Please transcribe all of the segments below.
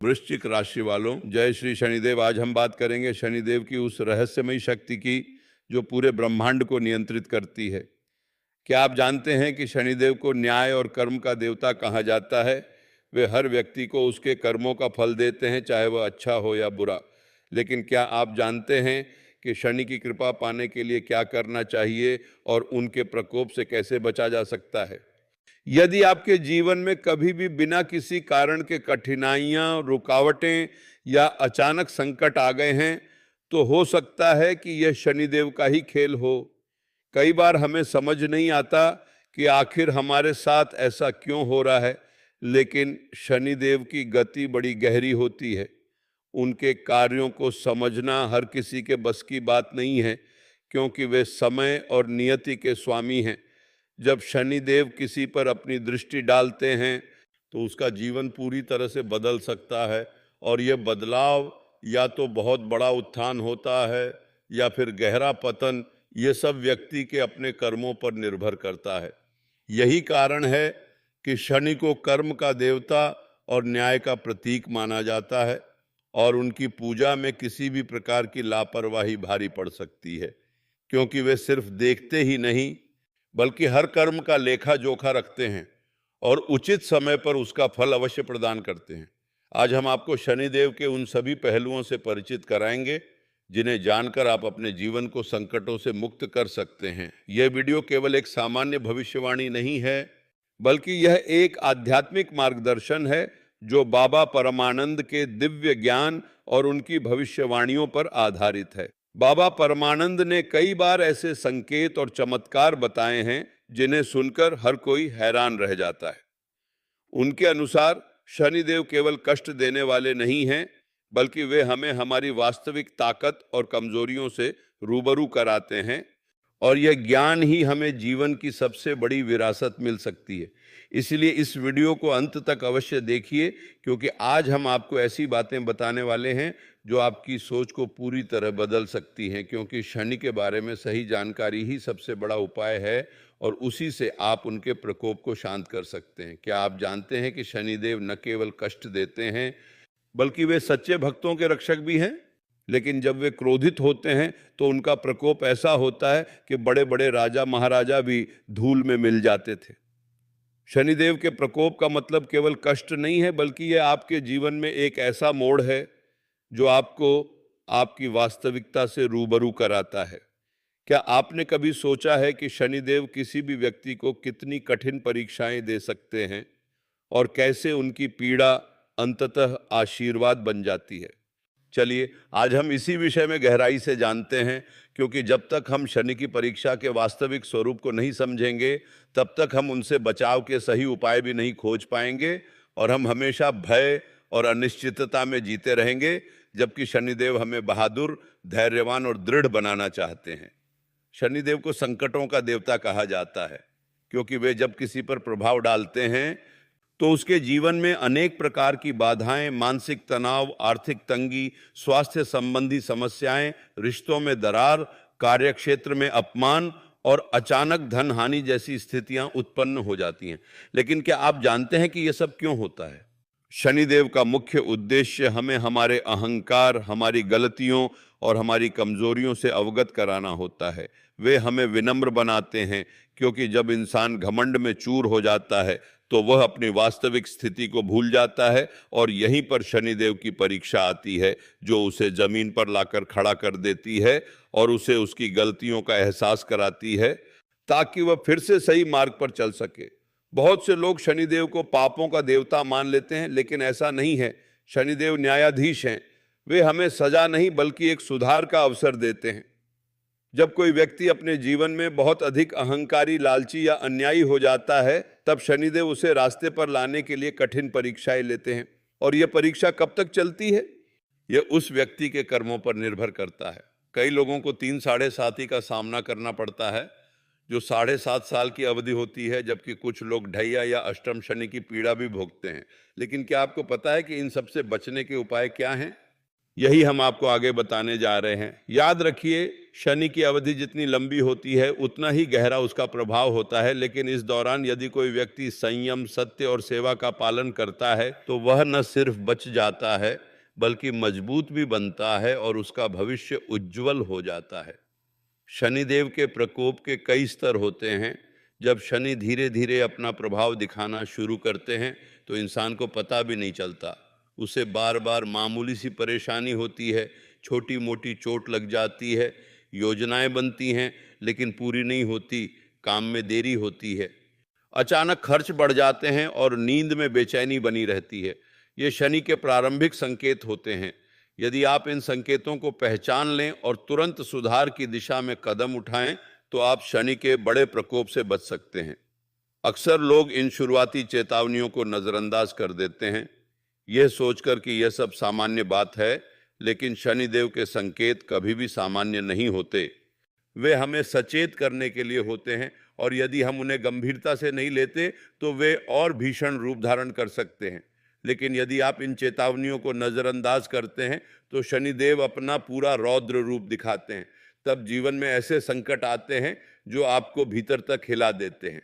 वृश्चिक राशि वालों, जय श्री शनिदेव। आज हम बात करेंगे शनिदेव की उस रहस्यमयी शक्ति की जो पूरे ब्रह्मांड को नियंत्रित करती है। क्या आप जानते हैं कि शनिदेव को न्याय और कर्म का देवता कहा जाता है? वे हर व्यक्ति को उसके कर्मों का फल देते हैं, चाहे वह अच्छा हो या बुरा। लेकिन क्या आप जानते हैं कि शनि की कृपा पाने के लिए क्या करना चाहिए और उनके प्रकोप से कैसे बचा जा सकता है? यदि आपके जीवन में कभी भी बिना किसी कारण के कठिनाइयां, रुकावटें या अचानक संकट आ गए हैं, तो हो सकता है कि यह शनिदेव का ही खेल हो। कई बार हमें समझ नहीं आता कि आखिर हमारे साथ ऐसा क्यों हो रहा है, लेकिन शनिदेव की गति बड़ी गहरी होती है। उनके कार्यों को समझना हर किसी के बस की बात नहीं है, क्योंकि वे समय और नियति के स्वामी हैं। जब शनिदेव किसी पर अपनी दृष्टि डालते हैं तो उसका जीवन पूरी तरह से बदल सकता है, और यह बदलाव या तो बहुत बड़ा उत्थान होता है या फिर गहरा पतन। ये सब व्यक्ति के अपने कर्मों पर निर्भर करता है। यही कारण है कि शनि को कर्म का देवता और न्याय का प्रतीक माना जाता है, और उनकी पूजा में किसी भी प्रकार की लापरवाही भारी पड़ सकती है, क्योंकि वे सिर्फ देखते ही नहीं बल्कि हर कर्म का लेखा जोखा रखते हैं और उचित समय पर उसका फल अवश्य प्रदान करते हैं। आज हम आपको शनिदेव के उन सभी पहलुओं से परिचित कराएंगे जिन्हें जानकर आप अपने जीवन को संकटों से मुक्त कर सकते हैं। यह वीडियो केवल एक सामान्य भविष्यवाणी नहीं है, बल्कि यह एक आध्यात्मिक मार्गदर्शन है जो बाबा परमानंद के दिव्य ज्ञान और उनकी भविष्यवाणियों पर आधारित है। बाबा परमानंद ने कई बार ऐसे संकेत और चमत्कार बताए हैं जिन्हें सुनकर हर कोई हैरान रह जाता है। उनके अनुसार शनिदेव केवल कष्ट देने वाले नहीं हैं, बल्कि वे हमें हमारी वास्तविक ताकत और कमजोरियों से रूबरू कराते हैं, और यह ज्ञान ही हमें जीवन की सबसे बड़ी विरासत मिल सकती है। इसलिए इस वीडियो को अंत तक अवश्य देखिए, क्योंकि आज हम आपको ऐसी बातें बताने वाले हैं जो आपकी सोच को पूरी तरह बदल सकती हैं, क्योंकि शनि के बारे में सही जानकारी ही सबसे बड़ा उपाय है, और उसी से आप उनके प्रकोप को शांत कर सकते हैं। क्या आप जानते हैं कि शनिदेव न केवल कष्ट देते हैं, बल्कि वे सच्चे भक्तों के रक्षक भी हैं? लेकिन जब वे क्रोधित होते हैं तो उनका प्रकोप ऐसा होता है कि बड़े बड़े राजा महाराजा भी धूल में मिल जाते थे। शनिदेव के प्रकोप का मतलब केवल कष्ट नहीं है, बल्कि यह आपके जीवन में एक ऐसा मोड़ है जो आपको आपकी वास्तविकता से रूबरू कराता है। क्या आपने कभी सोचा है कि शनिदेव किसी भी व्यक्ति को कितनी कठिन परीक्षाएं दे सकते हैं, और कैसे उनकी पीड़ा अंततः आशीर्वाद बन जाती है? चलिए आज हम इसी विषय में गहराई से जानते हैं, क्योंकि जब तक हम शनि की परीक्षा के वास्तविक स्वरूप को नहीं समझेंगे, तब तक हम उनसे बचाव के सही उपाय भी नहीं खोज पाएंगे, और हम हमेशा भय और अनिश्चितता में जीते रहेंगे, जबकि शनिदेव हमें बहादुर, धैर्यवान और दृढ़ बनाना चाहते हैं। शनिदेव को संकटों का देवता कहा जाता है, क्योंकि वे जब किसी पर प्रभाव डालते हैं तो उसके जीवन में अनेक प्रकार की बाधाएं, मानसिक तनाव, आर्थिक तंगी, स्वास्थ्य संबंधी समस्याएं, रिश्तों में दरार, कार्यक्षेत्र में अपमान और अचानक धन हानि जैसी स्थितियां उत्पन्न हो जाती हैं। लेकिन क्या आप जानते हैं कि यह सब क्यों होता है? शनिदेव का मुख्य उद्देश्य हमें हमारे अहंकार, हमारी गलतियों और हमारी कमजोरियों से अवगत कराना होता है। वे हमें विनम्र बनाते हैं, क्योंकि जब इंसान घमंड में चूर हो जाता है तो वह अपनी वास्तविक स्थिति को भूल जाता है, और यहीं पर शनिदेव की परीक्षा आती है, जो उसे जमीन पर लाकर खड़ा कर देती है और उसे उसकी गलतियों का एहसास कराती है, ताकि वह फिर से सही मार्ग पर चल सके। बहुत से लोग शनिदेव को पापों का देवता मान लेते हैं, लेकिन ऐसा नहीं है। शनिदेव न्यायाधीश हैं। वे हमें सजा नहीं बल्कि एक सुधार का अवसर देते हैं। जब कोई व्यक्ति अपने जीवन में बहुत अधिक अहंकारी, लालची या अन्यायी हो जाता है, तब शनिदेव उसे रास्ते पर लाने के लिए कठिन परीक्षाएं लेते हैं। और यह परीक्षा कब तक चलती है, यह उस व्यक्ति के कर्मों पर निर्भर करता है। कई लोगों को 3 साढ़े 7 का सामना करना पड़ता है, जो 7.5 साल की अवधि होती है, जबकि कुछ लोग ढैया या अष्टम शनि की पीड़ा भी भोगते हैं। लेकिन क्या आपको पता है कि इन सबसे बचने के उपाय क्या हैं? यही हम आपको आगे बताने जा रहे हैं। याद रखिए, शनि की अवधि जितनी लंबी होती है उतना ही गहरा उसका प्रभाव होता है, लेकिन इस दौरान यदि कोई व्यक्ति संयम, सत्य और सेवा का पालन करता है तो वह न सिर्फ बच जाता है बल्कि मजबूत भी बनता है और उसका भविष्य उज्जवल हो जाता है। शनिदेव के प्रकोप के कई स्तर होते हैं। जब शनि धीरे धीरे अपना प्रभाव दिखाना शुरू करते हैं तो इंसान को पता भी नहीं चलता। उसे बार बार मामूली सी परेशानी होती है, छोटी मोटी चोट लग जाती है, योजनाएं बनती हैं लेकिन पूरी नहीं होती, काम में देरी होती है, अचानक खर्च बढ़ जाते हैं और नींद में बेचैनी बनी रहती है। ये शनि के प्रारंभिक संकेत होते हैं। यदि आप इन संकेतों को पहचान लें और तुरंत सुधार की दिशा में कदम उठाएं तो आप शनि के बड़े प्रकोप से बच सकते हैं। अक्सर लोग इन शुरुआती चेतावनियों को नज़रअंदाज कर देते हैं, यह सोचकर कि यह सब सामान्य बात है, लेकिन शनिदेव के संकेत कभी भी सामान्य नहीं होते। वे हमें सचेत करने के लिए होते हैं और यदि हम उन्हें गंभीरता से नहीं लेते तो वे और भीषण रूप धारण कर सकते हैं। लेकिन यदि आप इन चेतावनियों को नज़रअंदाज करते हैं तो शनिदेव अपना पूरा रौद्र रूप दिखाते हैं। तब जीवन में ऐसे संकट आते हैं जो आपको भीतर तक हिला देते हैं।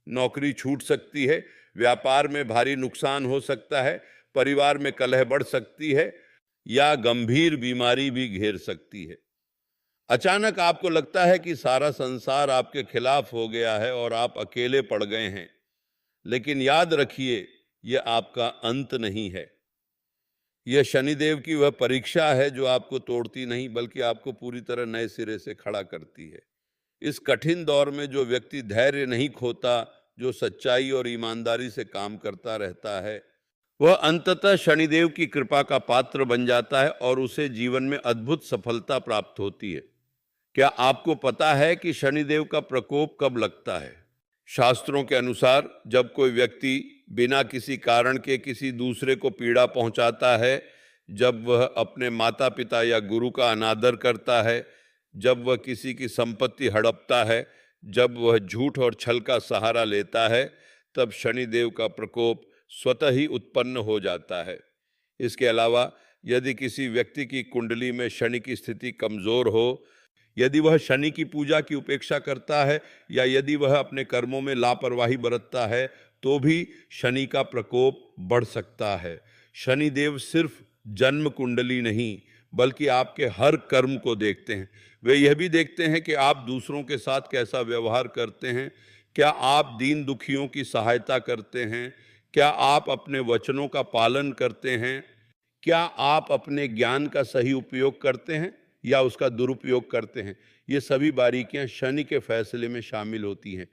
नौकरी छूट सकती है, व्यापार में भारी नुकसान हो सकता है, परिवार में कलह बढ़ सकती है या गंभीर बीमारी भी घेर सकती है। अचानक आपको लगता है कि सारा संसार आपके खिलाफ हो गया है और आप अकेले पड़ गए हैं। लेकिन याद रखिए, यह आपका अंत नहीं है। यह शनिदेव की वह परीक्षा है जो आपको तोड़ती नहीं बल्कि आपको पूरी तरह नए सिरे से खड़ा करती है। इस कठिन दौर में जो व्यक्ति धैर्य नहीं खोता, जो सच्चाई और ईमानदारी से काम करता रहता है, वह अंततः शनिदेव की कृपा का पात्र बन जाता है और उसे जीवन में अद्भुत सफलता प्राप्त होती है। क्या आपको पता है कि शनिदेव का प्रकोप कब लगता है? शास्त्रों के अनुसार जब कोई व्यक्ति बिना किसी कारण के किसी दूसरे को पीड़ा पहुंचाता है, जब वह अपने माता पिता या गुरु का अनादर करता है, जब वह किसी की संपत्ति हड़पता है, जब वह झूठ और छल का सहारा लेता है, तब शनिदेव का प्रकोप स्वतः ही उत्पन्न हो जाता है। इसके अलावा यदि किसी व्यक्ति की कुंडली में शनि की स्थिति कमजोर हो, यदि वह शनि की पूजा की उपेक्षा करता है या यदि वह अपने कर्मों में लापरवाही बरतता है तो भी शनि का प्रकोप बढ़ सकता है। शनिदेव सिर्फ जन्म कुंडली नहीं बल्कि आपके हर कर्म को देखते हैं। वे यह भी देखते हैं कि आप दूसरों के साथ कैसा व्यवहार करते हैं, क्या आप दीन दुखियों की सहायता करते हैं, क्या आप अपने वचनों का पालन करते हैं, क्या आप अपने ज्ञान का सही उपयोग करते हैं या उसका दुरुपयोग करते हैं। ये सभी बारीकियां शनि के फैसले में शामिल होती हैं।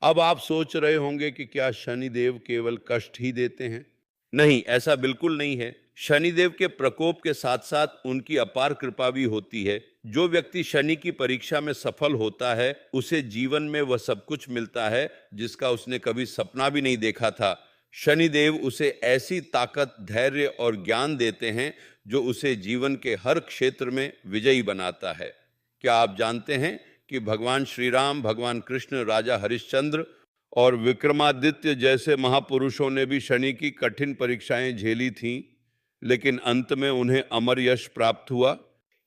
अब आप सोच रहे होंगे कि क्या शनिदेव केवल कष्ट ही देते हैं? नहीं, ऐसा बिल्कुल नहीं है। शनिदेव के प्रकोप के साथ साथ उनकी अपार कृपा भी होती है। जो व्यक्ति शनि की परीक्षा में सफल होता है उसे जीवन में वह सब कुछ मिलता है जिसका उसने कभी सपना भी नहीं देखा था। शनिदेव उसे ऐसी ताकत, धैर्य और ज्ञान देते हैं जो उसे जीवन के हर क्षेत्र में विजयी बनाता है। क्या आप जानते हैं कि भगवान श्री राम, भगवान कृष्ण, राजा हरिश्चंद्र और विक्रमादित्य जैसे महापुरुषों ने भी शनि की कठिन परीक्षाएं झेली थीं, लेकिन अंत में उन्हें अमर यश प्राप्त हुआ।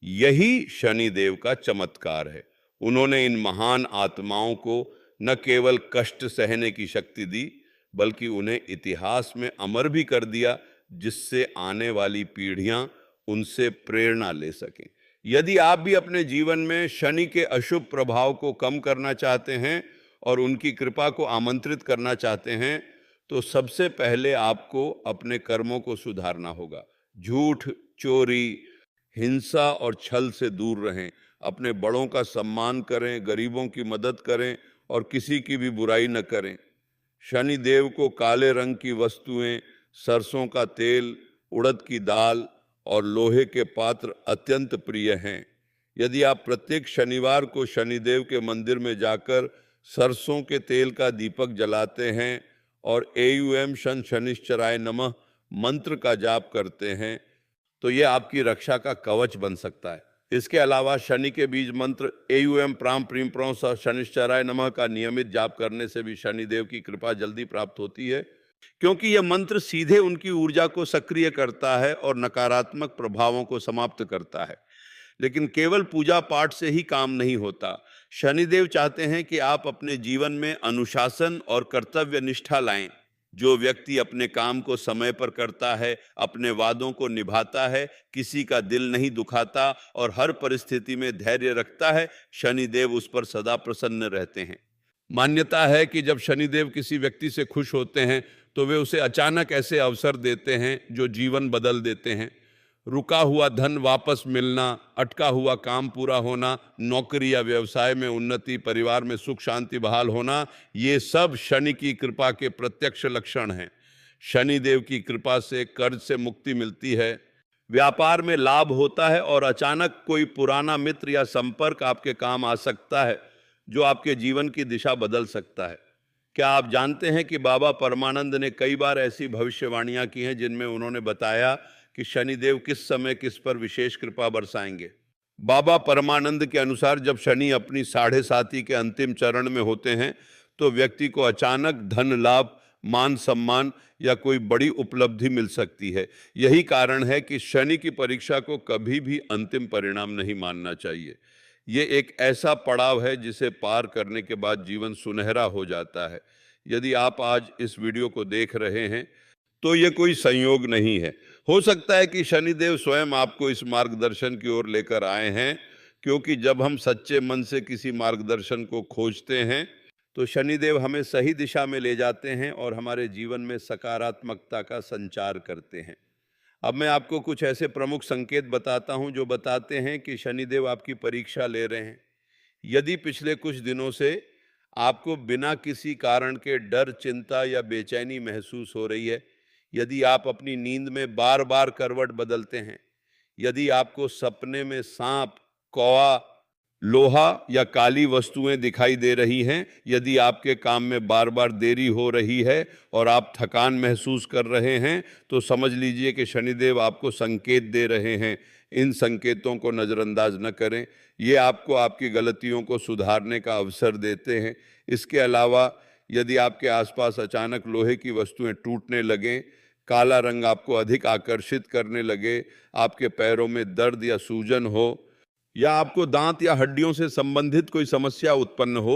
यही शनिदेव का चमत्कार है। उन्होंने इन महान आत्माओं को न केवल कष्ट सहने की शक्ति दी बल्कि उन्हें इतिहास में अमर भी कर दिया, जिससे आने वाली पीढ़ियां उनसे प्रेरणा ले सकें। यदि आप भी अपने जीवन में शनि के अशुभ प्रभाव को कम करना चाहते हैं और उनकी कृपा को आमंत्रित करना चाहते हैं तो सबसे पहले आपको अपने कर्मों को सुधारना होगा। झूठ, चोरी, हिंसा और छल से दूर रहें। अपने बड़ों का सम्मान करें, गरीबों की मदद करें और किसी की भी बुराई न करें। शनिदेव को काले रंग की वस्तुएं, सरसों का तेल, उड़द की दाल और लोहे के पात्र अत्यंत प्रिय हैं। यदि आप प्रत्येक शनिवार को शनिदेव के मंदिर में जाकर सरसों के तेल का दीपक जलाते हैं और एयुएम शन शनिश्चराय नमः मंत्र का जाप करते हैं तो यह आपकी रक्षा का कवच बन सकता है। इसके अलावा शनि के बीज मंत्र एयुएम प्राम प्रीम प्रों शनिश्चराय नमः का नियमित जाप करने से भी शनिदेव की कृपा जल्दी प्राप्त होती है। क्योंकि यह मंत्र सीधे उनकी ऊर्जा को सक्रिय करता है और नकारात्मक प्रभावों को समाप्त करता है। लेकिन केवल पूजा पाठ से ही काम नहीं होता। शनिदेव चाहते हैं कि आप अपने जीवन में अनुशासन और कर्तव्य निष्ठा लाएं। जो व्यक्ति अपने काम को समय पर करता है, अपने वादों को निभाता है, किसी का दिल नहीं दुखाता और हर परिस्थिति में धैर्य रखता है, शनिदेव उस पर सदा प्रसन्न रहते हैं। मान्यता है कि जब शनिदेव किसी व्यक्ति से खुश होते हैं तो वे उसे अचानक ऐसे अवसर देते हैं जो जीवन बदल देते हैं। रुका हुआ धन वापस मिलना, अटका हुआ काम पूरा होना, नौकरी या व्यवसाय में उन्नति, परिवार में सुख शांति बहाल होना, ये सब शनि की कृपा के प्रत्यक्ष लक्षण हैं। शनिदेव की कृपा से कर्ज से मुक्ति मिलती है, व्यापार में लाभ होता है और अचानक कोई पुराना मित्र या संपर्क आपके काम आ सकता है जो आपके जीवन की दिशा बदल सकता है। क्या आप जानते हैं कि बाबा परमानंद ने कई बार ऐसी भविष्यवाणियां की हैं जिनमें उन्होंने बताया कि शनिदेव किस समय किस पर विशेष कृपा बरसाएंगे। बाबा परमानंद के अनुसार जब शनि अपनी 7.5 के अंतिम चरण में होते हैं तो व्यक्ति को अचानक धन लाभ, मान सम्मान या कोई बड़ी उपलब्धि मिल सकती है। यही कारण है कि शनि की परीक्षा को कभी भी अंतिम परिणाम नहीं मानना चाहिए। ये एक ऐसा पड़ाव है जिसे पार करने के बाद जीवन सुनहरा हो जाता है। यदि आप आज इस वीडियो को देख रहे हैं तो ये कोई संयोग नहीं है। हो सकता है कि शनिदेव स्वयं आपको इस मार्गदर्शन की ओर लेकर आए हैं, क्योंकि जब हम सच्चे मन से किसी मार्गदर्शन को खोजते हैं तो शनिदेव हमें सही दिशा में ले जाते हैं और हमारे जीवन में सकारात्मकता का संचार करते हैं। अब मैं आपको कुछ ऐसे प्रमुख संकेत बताता हूं जो बताते हैं कि शनिदेव आपकी परीक्षा ले रहे हैं। यदि पिछले कुछ दिनों से आपको बिना किसी कारण के डर, चिंता या बेचैनी महसूस हो रही है, यदि आप अपनी नींद में बार बार करवट बदलते हैं, यदि आपको सपने में सांप, कौवा, लोहा या काली वस्तुएं दिखाई दे रही हैं, यदि आपके काम में बार बार देरी हो रही है और आप थकान महसूस कर रहे हैं, तो समझ लीजिए कि शनिदेव आपको संकेत दे रहे हैं। इन संकेतों को नज़रअंदाज न करें, ये आपको आपकी गलतियों को सुधारने का अवसर देते हैं। इसके अलावा यदि आपके आसपास अचानक लोहे की वस्तुएं टूटने लगें, काला रंग आपको अधिक आकर्षित करने लगे, आपके पैरों में दर्द या सूजन हो, या आपको दांत या हड्डियों से संबंधित कोई समस्या उत्पन्न हो,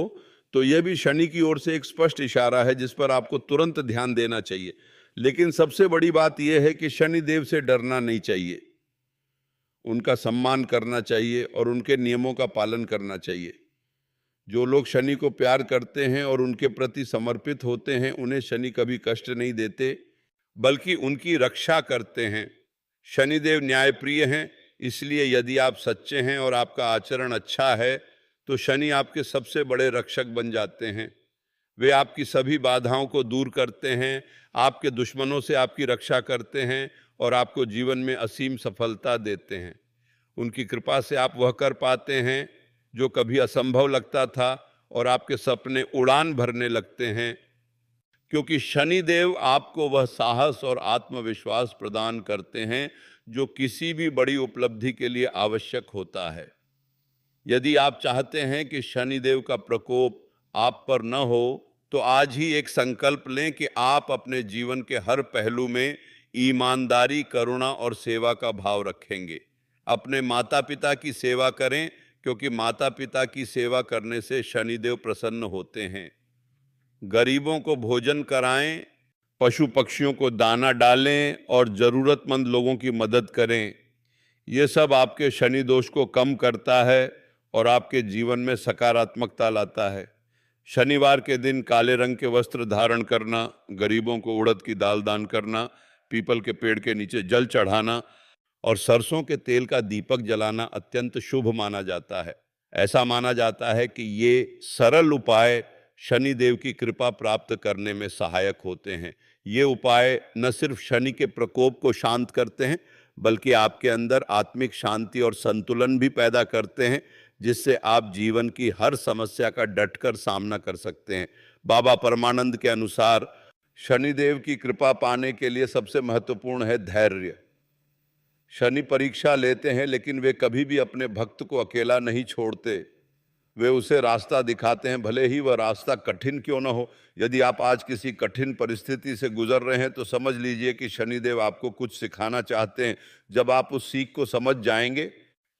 तो यह भी शनि की ओर से एक स्पष्ट इशारा है जिस पर आपको तुरंत ध्यान देना चाहिए। लेकिन सबसे बड़ी बात यह है कि शनिदेव से डरना नहीं चाहिए, उनका सम्मान करना चाहिए और उनके नियमों का पालन करना चाहिए। जो लोग शनि को प्यार करते हैं और उनके प्रति समर्पित होते हैं, उन्हें शनि कभी कष्ट नहीं देते बल्कि उनकी रक्षा करते हैं। शनिदेव न्यायप्रिय हैं, इसलिए यदि आप सच्चे हैं और आपका आचरण अच्छा है तो शनि आपके सबसे बड़े रक्षक बन जाते हैं। वे आपकी सभी बाधाओं को दूर करते हैं, आपके दुश्मनों से आपकी रक्षा करते हैं और आपको जीवन में असीम सफलता देते हैं। उनकी कृपा से आप वह कर पाते हैं जो कभी असंभव लगता था और आपके सपने उड़ान भरने लगते हैं, क्योंकि शनिदेव आपको वह साहस और आत्मविश्वास प्रदान करते हैं जो किसी भी बड़ी उपलब्धि के लिए आवश्यक होता है। यदि आप चाहते हैं कि शनिदेव का प्रकोप आप पर न हो, तो आज ही एक संकल्प लें कि आप अपने जीवन के हर पहलू में ईमानदारी, करुणा और सेवा का भाव रखेंगे। अपने माता पिता की सेवा करें, क्योंकि माता पिता की सेवा करने से शनिदेव प्रसन्न होते हैं। गरीबों को भोजन कराएं, पशु पक्षियों को दाना डालें और ज़रूरतमंद लोगों की मदद करें। ये सब आपके शनि दोष को कम करता है और आपके जीवन में सकारात्मकता लाता है। शनिवार के दिन काले रंग के वस्त्र धारण करना, गरीबों को उड़द की दाल दान करना, पीपल के पेड़ के नीचे जल चढ़ाना और सरसों के तेल का दीपक जलाना अत्यंत शुभ माना जाता है। ऐसा माना जाता है कि ये सरल उपाय शनिदेव की कृपा प्राप्त करने में सहायक होते हैं। ये उपाय न सिर्फ शनि के प्रकोप को शांत करते हैं, बल्कि आपके अंदर आत्मिक शांति और संतुलन भी पैदा करते हैं, जिससे आप जीवन की हर समस्या का डटकर सामना कर सकते हैं। बाबा परमानंद के अनुसार शनिदेव की कृपा पाने के लिए सबसे महत्वपूर्ण है धैर्य। शनि परीक्षा लेते हैं, लेकिन वे कभी भी अपने भक्त को अकेला नहीं छोड़ते। वे उसे रास्ता दिखाते हैं, भले ही वह रास्ता कठिन क्यों न हो। यदि आप आज किसी कठिन परिस्थिति से गुजर रहे हैं तो समझ लीजिए कि शनिदेव आपको कुछ सिखाना चाहते हैं। जब आप उस सीख को समझ जाएंगे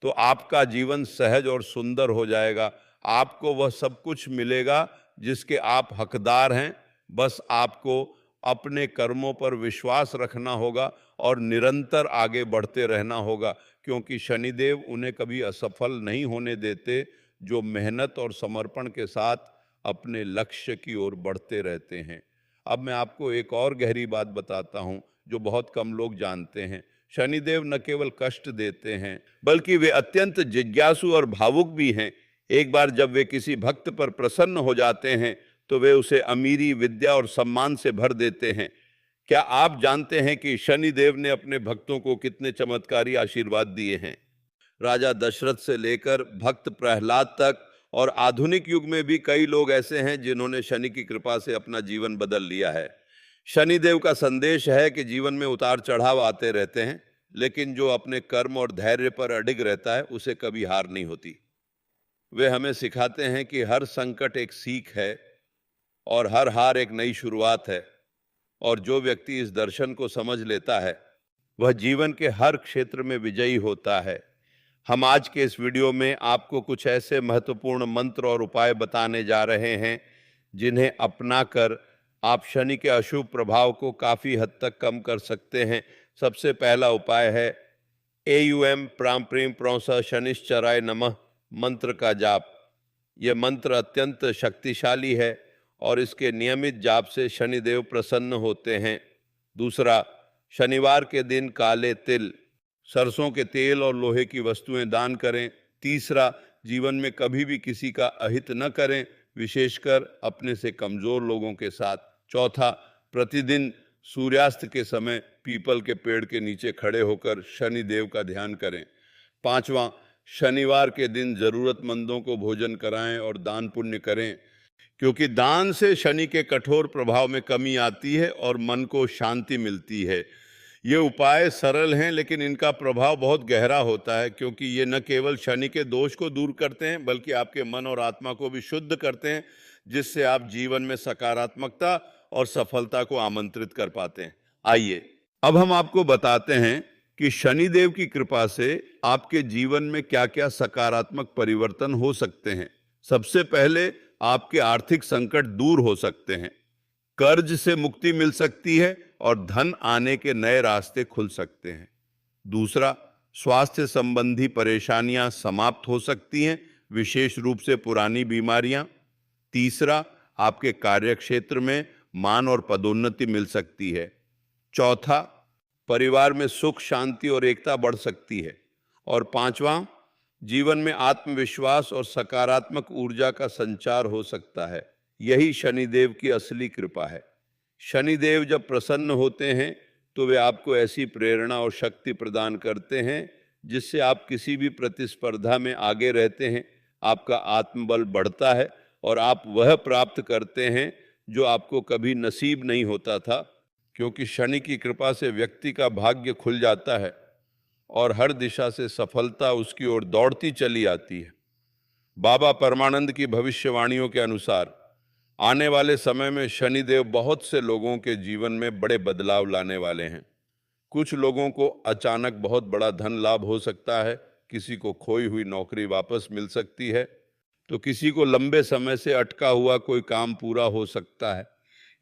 तो आपका जीवन सहज और सुंदर हो जाएगा। आपको वह सब कुछ मिलेगा जिसके आप हकदार हैं। बस आपको अपने कर्मों पर विश्वास रखना होगा और निरंतर आगे बढ़ते रहना होगा, क्योंकि शनिदेव उन्हें कभी असफल नहीं होने देते जो मेहनत और समर्पण के साथ अपने लक्ष्य की ओर बढ़ते रहते हैं। अब मैं आपको एक और गहरी बात बताता हूं जो बहुत कम लोग जानते हैं। शनिदेव न केवल कष्ट देते हैं बल्कि वे अत्यंत जिज्ञासु और भावुक भी हैं। एक बार जब वे किसी भक्त पर प्रसन्न हो जाते हैं तो वे उसे अमीरी, विद्या और सम्मान से भर देते हैं। क्या आप जानते हैं कि शनिदेव ने अपने भक्तों को कितने चमत्कारी आशीर्वाद दिए हैं? राजा दशरथ से लेकर भक्त प्रहलाद तक और आधुनिक युग में भी कई लोग ऐसे हैं जिन्होंने शनि की कृपा से अपना जीवन बदल लिया है। शनिदेव का संदेश है कि जीवन में उतार चढ़ाव आते रहते हैं, लेकिन जो अपने कर्म और धैर्य पर अडिग रहता है उसे कभी हार नहीं होती। वे हमें सिखाते हैं कि हर संकट एक सीख है और हर हार एक नई शुरुआत है, और जो व्यक्ति इस दर्शन को समझ लेता है वह जीवन के हर क्षेत्र में विजयी होता है। हम आज के इस वीडियो में आपको कुछ ऐसे महत्वपूर्ण मंत्र और उपाय बताने जा रहे हैं जिन्हें अपनाकर आप शनि के अशुभ प्रभाव को काफ़ी हद तक कम कर सकते हैं। सबसे पहला उपाय है एयूएम प्राम प्रीम प्रौंस शनिश्चराय नमः मंत्र का जाप। यह मंत्र अत्यंत शक्तिशाली है और इसके नियमित जाप से शनिदेव प्रसन्न होते हैं। दूसरा, शनिवार के दिन काले तिल, सरसों के तेल और लोहे की वस्तुएं दान करें। तीसरा, जीवन में कभी भी किसी का अहित न करें, विशेषकर अपने से कमजोर लोगों के साथ। चौथा, प्रतिदिन सूर्यास्त के समय पीपल के पेड़ के नीचे खड़े होकर शनिदेव का ध्यान करें। पांचवा, शनिवार के दिन जरूरतमंदों को भोजन कराएं और दान पुण्य करें, क्योंकि दान से शनि के कठोर प्रभाव में कमी आती है और मन को शांति मिलती है। ये उपाय सरल हैं लेकिन इनका प्रभाव बहुत गहरा होता है, क्योंकि ये न केवल शनि के दोष को दूर करते हैं बल्कि आपके मन और आत्मा को भी शुद्ध करते हैं, जिससे आप जीवन में सकारात्मकता और सफलता को आमंत्रित कर पाते हैं। आइए अब हम आपको बताते हैं कि शनिदेव की कृपा से आपके जीवन में क्या क्या सकारात्मक परिवर्तन हो सकते हैं। सबसे पहले, आपके आर्थिक संकट दूर हो सकते हैं, कर्ज से मुक्ति मिल सकती है और धन आने के नए रास्ते खुल सकते हैं। दूसरा, स्वास्थ्य संबंधी परेशानियां समाप्त हो सकती हैं, विशेष रूप से पुरानी बीमारियां। तीसरा, आपके कार्यक्षेत्र में मान और पदोन्नति मिल सकती है। चौथा, परिवार में सुख, शांति और एकता बढ़ सकती है। और पांचवा, जीवन में आत्मविश्वास और सकारात्मक ऊर्जा का संचार हो सकता है। यही शनिदेव की असली कृपा है। शनिदेव जब प्रसन्न होते हैं तो वे आपको ऐसी प्रेरणा और शक्ति प्रदान करते हैं जिससे आप किसी भी प्रतिस्पर्धा में आगे रहते हैं। आपका आत्मबल बढ़ता है और आप वह प्राप्त करते हैं जो आपको कभी नसीब नहीं होता था, क्योंकि शनि की कृपा से व्यक्ति का भाग्य खुल जाता है और हर दिशा से सफलता उसकी ओर दौड़ती चली आती है। बाबा परमानंद की भविष्यवाणियों के अनुसार आने वाले समय में शनिदेव बहुत से लोगों के जीवन में बड़े बदलाव लाने वाले हैं। कुछ लोगों को अचानक बहुत बड़ा धन लाभ हो सकता है, किसी को खोई हुई नौकरी वापस मिल सकती है, तो किसी को लंबे समय से अटका हुआ कोई काम पूरा हो सकता है।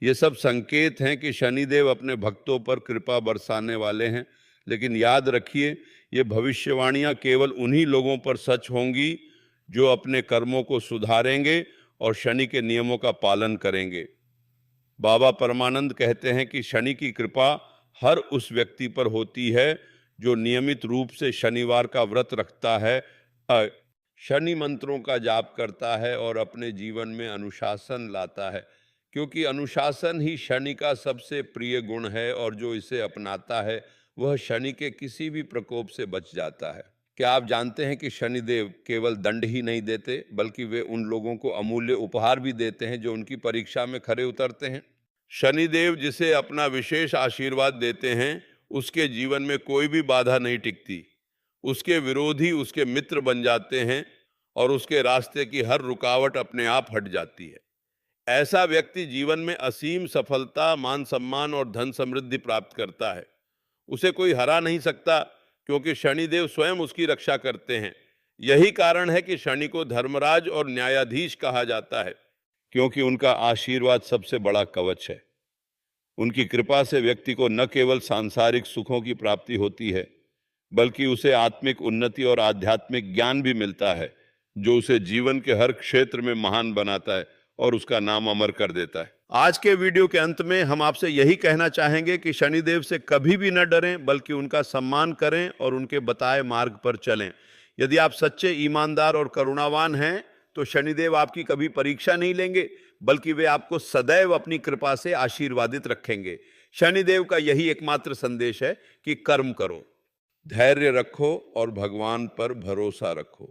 ये सब संकेत हैं कि शनिदेव अपने भक्तों पर कृपा बरसाने वाले हैं। लेकिन याद रखिए, ये भविष्यवाणियां केवल उन्हीं लोगों पर सच होंगी जो अपने कर्मों को सुधारेंगे और शनि के नियमों का पालन करेंगे। बाबा परमानंद कहते हैं कि शनि की कृपा हर उस व्यक्ति पर होती है जो नियमित रूप से शनिवार का व्रत रखता है, शनि मंत्रों का जाप करता है और अपने जीवन में अनुशासन लाता है, क्योंकि अनुशासन ही शनि का सबसे प्रिय गुण है और जो इसे अपनाता है वह शनि के किसी भी प्रकोप से बच जाता है। क्या आप जानते हैं कि शनिदेव केवल दंड ही नहीं देते बल्कि वे उन लोगों को अमूल्य उपहार भी देते हैं जो उनकी परीक्षा में खरे उतरते हैं। शनिदेव जिसे अपना विशेष आशीर्वाद देते हैं उसके जीवन में कोई भी बाधा नहीं टिकती, उसके विरोधी उसके मित्र बन जाते हैं और उसके रास्ते की हर रुकावट अपने आप हट जाती है। ऐसा व्यक्ति जीवन में असीम सफलता, मान सम्मान और धन समृद्धि प्राप्त करता है। उसे कोई हरा नहीं सकता, क्योंकि शनिदेव स्वयं उसकी रक्षा करते हैं। यही कारण है कि शनि को धर्मराज और न्यायाधीश कहा जाता है, क्योंकि उनका आशीर्वाद सबसे बड़ा कवच है। उनकी कृपा से व्यक्ति को न केवल सांसारिक सुखों की प्राप्ति होती है, बल्कि उसे आत्मिक उन्नति और आध्यात्मिक ज्ञान भी मिलता है, जो उसे जीवन के हर क्षेत्र में महान बनाता है और उसका नाम अमर कर देता है। आज के वीडियो के अंत में हम आपसे यही कहना चाहेंगे कि शनिदेव से कभी भी न डरें, बल्कि उनका सम्मान करें और उनके बताए मार्ग पर चलें। यदि आप सच्चे, ईमानदार और करुणावान हैं, तो शनिदेव आपकी कभी परीक्षा नहीं लेंगे, बल्कि वे आपको सदैव अपनी कृपा से आशीर्वादित रखेंगे। शनिदेव का यही एकमात्र संदेश है कि कर्म करो, धैर्य रखो और भगवान पर भरोसा रखो,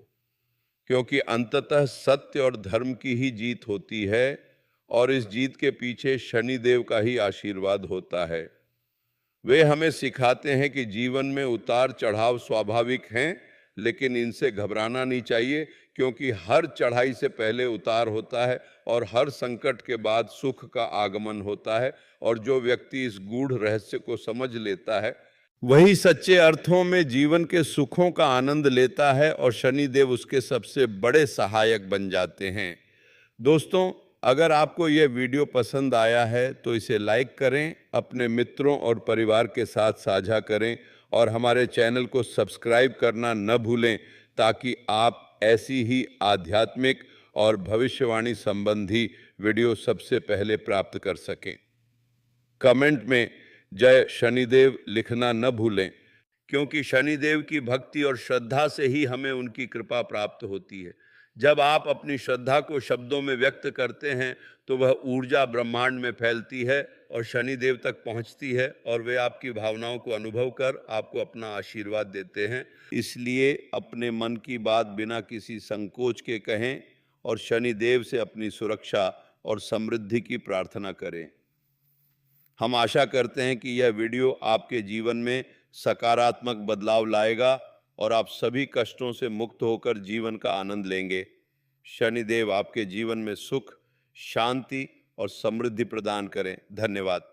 क्योंकि अंततः सत्य और धर्म की ही जीत होती है और इस जीत के पीछे शनिदेव का ही आशीर्वाद होता है। वे हमें सिखाते हैं कि जीवन में उतार चढ़ाव स्वाभाविक हैं, लेकिन इनसे घबराना नहीं चाहिए, क्योंकि हर चढ़ाई से पहले उतार होता है और हर संकट के बाद सुख का आगमन होता है। और जो व्यक्ति इस गूढ़ रहस्य को समझ लेता है, वही सच्चे अर्थों में जीवन के सुखों का आनंद लेता है और शनिदेव उसके सबसे बड़े सहायक बन जाते हैं। दोस्तों, अगर आपको यह वीडियो पसंद आया है तो इसे लाइक करें, अपने मित्रों और परिवार के साथ साझा करें और हमारे चैनल को सब्सक्राइब करना न भूलें, ताकि आप ऐसी ही आध्यात्मिक और भविष्यवाणी संबंधी वीडियो सबसे पहले प्राप्त कर सकें। कमेंट में जय शनिदेव लिखना न भूलें, क्योंकि शनिदेव की भक्ति और श्रद्धा से ही हमें उनकी कृपा प्राप्त होती है। जब आप अपनी श्रद्धा को शब्दों में व्यक्त करते हैं, तो वह ऊर्जा ब्रह्मांड में फैलती है और शनिदेव तक पहुंचती है, और वे आपकी भावनाओं को अनुभव कर आपको अपना आशीर्वाद देते हैं। इसलिए अपने मन की बात बिना किसी संकोच के कहें और शनिदेव से अपनी सुरक्षा और समृद्धि की प्रार्थना करें। हम आशा करते हैं कि यह वीडियो आपके जीवन में सकारात्मक बदलाव लाएगा और आप सभी कष्टों से मुक्त होकर जीवन का आनंद लेंगे। शनिदेव आपके जीवन में सुख, शांति और समृद्धि प्रदान करें। धन्यवाद।